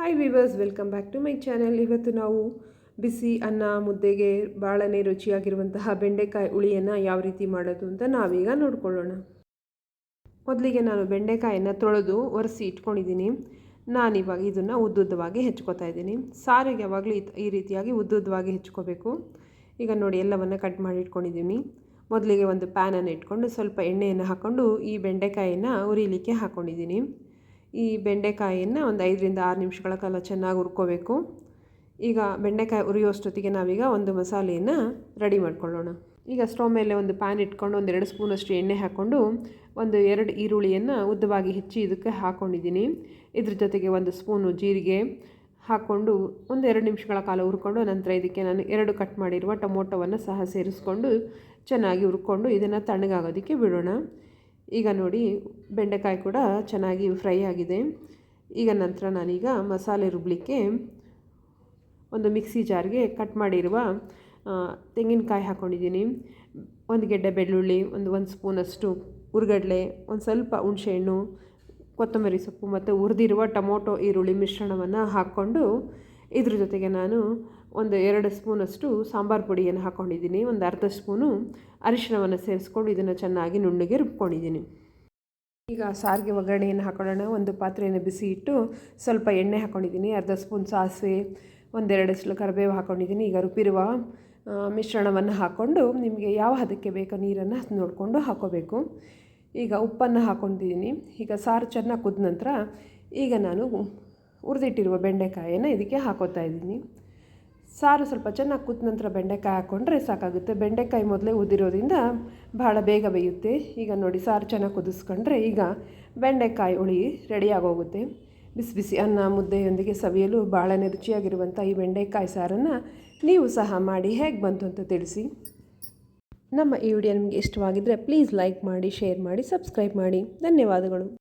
Hi viewers, welcome back to my channel. ಇವತ್ತು ನಾವು ಬಿಸಿ ಅನ್ನ ಮುದ್ದೆಗೆ ಭಾಳನೇ ರುಚಿಯಾಗಿರುವಂತಹ ಬೆಂಡೆಕಾಯಿ ಹುಳಿಯನ್ನು ಯಾವ ರೀತಿ ಮಾಡೋದು ಅಂತ ನಾವೀಗ ನೋಡ್ಕೊಳ್ಳೋಣ. ಮೊದಲಿಗೆ ನಾನು ಬೆಂಡೆಕಾಯನ್ನು ತೊಳೆದು ಒರೆಸಿ ಇಟ್ಕೊಂಡಿದ್ದೀನಿ. ನಾನಿವಾಗ ಇದನ್ನು ಉದ್ದುದ್ದವಾಗಿ ಹೆಚ್ಕೊತಾ ಇದ್ದೀನಿ. ಸಾರಿಗೆ ಯಾವಾಗಲೂ ಈ ರೀತಿಯಾಗಿ ಉದ್ದುದ್ದವಾಗಿ ಹೆಚ್ಕೋಬೇಕು. ಈಗ ನೋಡಿ, ಎಲ್ಲವನ್ನು ಕಟ್ ಮಾಡಿ ಇಟ್ಕೊಂಡಿದ್ದೀನಿ. ಮೊದಲಿಗೆ ಒಂದು ಪ್ಯಾನನ್ನು ಇಟ್ಕೊಂಡು ಸ್ವಲ್ಪ ಎಣ್ಣೆಯನ್ನು ಹಾಕ್ಕೊಂಡು ಈ ಬೆಂಡೆಕಾಯಿಯನ್ನು ಉರಿಲಿಕ್ಕೆ ಹಾಕ್ಕೊಂಡಿದ್ದೀನಿ. ಈ ಬೆಂಡೆಕಾಯಿಯನ್ನು ಒಂದು 5ರಿಂದ 6 ನಿಮಿಷಗಳ ಕಾಲ ಚೆನ್ನಾಗಿ ಹುರ್ಕೋಬೇಕು. ಈಗ ಬೆಂಡೆಕಾಯಿ ಉರಿಯೋಷ್ಟೊತ್ತಿಗೆ ನಾವೀಗ ಒಂದು ಮಸಾಲೆಯನ್ನು ರೆಡಿ ಮಾಡ್ಕೊಳ್ಳೋಣ. ಈಗ ಸ್ಟವ್ ಮೇಲೆ ಒಂದು ಪ್ಯಾನ್ ಇಟ್ಕೊಂಡು 1-2 ಸ್ಪೂನಷ್ಟು ಎಣ್ಣೆ ಹಾಕ್ಕೊಂಡು 2 ಈರುಳ್ಳಿಯನ್ನು ಉದ್ದವಾಗಿ ಹೆಚ್ಚಿ ಇದಕ್ಕೆ ಹಾಕ್ಕೊಂಡಿದ್ದೀನಿ. ಇದ್ರ ಜೊತೆಗೆ 1 ಸ್ಪೂನು ಜೀರಿಗೆ ಹಾಕ್ಕೊಂಡು 1-2 ನಿಮಿಷಗಳ ಕಾಲ ಹುರ್ಕೊಂಡು ನಂತರ ಇದಕ್ಕೆ ನಾನು 2 ಕಟ್ ಮಾಡಿರುವ ಟೊಮೊಟೊವನ್ನು ಸಹ ಸೇರಿಸ್ಕೊಂಡು ಚೆನ್ನಾಗಿ ಹುರ್ಕೊಂಡು ಇದನ್ನು ತಣ್ಣಗಾಗೋದಕ್ಕೆ ಬಿಡೋಣ. ಈಗ ನೋಡಿ, ಬೆಂಡೆಕಾಯಿ ಕೂಡ ಚೆನ್ನಾಗಿ ಫ್ರೈ ಆಗಿದೆ. ಈಗ ನಂತರ ನಾನೀಗ ಮಸಾಲೆ ರುಬ್ಬಲಿಕ್ಕೆ ಒಂದು ಮಿಕ್ಸಿ ಜಾರ್ಗೆ ಕಟ್ ಮಾಡಿರುವ ತೆಂಗಿನಕಾಯಿ ಹಾಕ್ಕೊಂಡಿದ್ದೀನಿ. 1 ಗೆಡ್ಡೆ ಬೆಳ್ಳುಳ್ಳಿ, 1 ಸ್ಪೂನಷ್ಟು ಹುರ್ಗಡ್ಲೆ, ಒಂದು ಸ್ವಲ್ಪ ಹುಣಸೆಹಣ್ಣು, ಕೊತ್ತಂಬರಿ ಸೊಪ್ಪು ಮತ್ತು ಹುರಿದಿರುವ ಟೊಮೊಟೊ ಈರುಳ್ಳಿ ಮಿಶ್ರಣವನ್ನು ಹಾಕ್ಕೊಂಡು ಇದ್ರ ಜೊತೆಗೆ ನಾನು 2 ಸ್ಪೂನಷ್ಟು ಸಾಂಬಾರು ಪುಡಿಯನ್ನು ಹಾಕ್ಕೊಂಡಿದ್ದೀನಿ. 1/2 ಸ್ಪೂನು ಅರಿಶಿಣವನ್ನು ಸೇರಿಸ್ಕೊಂಡು ಇದನ್ನು ಚೆನ್ನಾಗಿ ನುಣ್ಣಗೆ ರುಬ್ಕೊಂಡಿದ್ದೀನಿ. ಈಗ ಸಾರಿಗೆ ಒಗ್ಗರಣೆಯನ್ನು ಹಾಕೊಳ್ಳೋಣ. ಒಂದು ಪಾತ್ರೆಯನ್ನು ಬಿಸಿ ಇಟ್ಟು ಸ್ವಲ್ಪ ಎಣ್ಣೆ ಹಾಕ್ಕೊಂಡಿದ್ದೀನಿ. 1/2 ಸ್ಪೂನ್ ಸಾಸಿವೆ, 1-2 ಎಸಳು ಕರಿಬೇವು ಹಾಕ್ಕೊಂಡಿದ್ದೀನಿ. ಈಗ ರುಬ್ಬಿರುವ ಮಿಶ್ರಣವನ್ನು ಹಾಕ್ಕೊಂಡು ನಿಮಗೆ ಯಾವ ಹದಕ್ಕೆ ಬೇಕೋ ನೀರನ್ನು ನೋಡಿಕೊಂಡು ಹಾಕ್ಕೋಬೇಕು. ಈಗ ಉಪ್ಪನ್ನು ಹಾಕ್ಕೊಂಡಿದ್ದೀನಿ. ಈಗ ಸಾರು ಚೆನ್ನಾಗಿ ಕುದ್ದ ನಂತರ ಈಗ ನಾನು ಹುರಿದಿಟ್ಟಿರುವ ಬೆಂಡೆಕಾಯನ್ನು ಇದಕ್ಕೆ ಹಾಕೋತಾ ಇದ್ದೀನಿ. ಸಾರು ಸ್ವಲ್ಪ ಚೆನ್ನಾಗಿ ಕುದ್ದ ನಂತರ ಬೆಂಡೆಕಾಯಿ ಹಾಕ್ಕೊಂಡ್ರೆ ಸಾಕಾಗುತ್ತೆ. ಬೆಂಡೆಕಾಯಿ ಮೊದಲೇ ಉದ್ದಿರೋದ್ರಿಂದ ಭಾಳ ಬೇಗ ಬೇಯುತ್ತೆ. ಈಗ ನೋಡಿ, ಸಾರು ಚೆನ್ನಾಗಿ ಕುದಿಸ್ಕೊಂಡ್ರೆ ಈಗ ಬೆಂಡೆಕಾಯಿ ಹುಳಿ ರೆಡಿಯಾಗೋಗುತ್ತೆ. ಬಿಸಿ ಬಿಸಿ ಅನ್ನ ಮುದ್ದೆಯೊಂದಿಗೆ ಸವಿಯಲು ಭಾಳನೇ ರುಚಿಯಾಗಿರುವಂಥ ಈ ಬೆಂಡೆಕಾಯಿ ಸಾರನ್ನು ನೀವು ಸಹ ಮಾಡಿ ಹೇಗೆ ಬಂತು ಅಂತ ತಿಳಿಸಿ. ನಮ್ಮ ಈ ವಿಡಿಯೋ ನಿಮಗೆ ಇಷ್ಟವಾಗಿದ್ದರೆ ಪ್ಲೀಸ್ ಲೈಕ್ ಮಾಡಿ, ಶೇರ್ ಮಾಡಿ, ಸಬ್ಸ್ಕ್ರೈಬ್ ಮಾಡಿ. ಧನ್ಯವಾದಗಳು.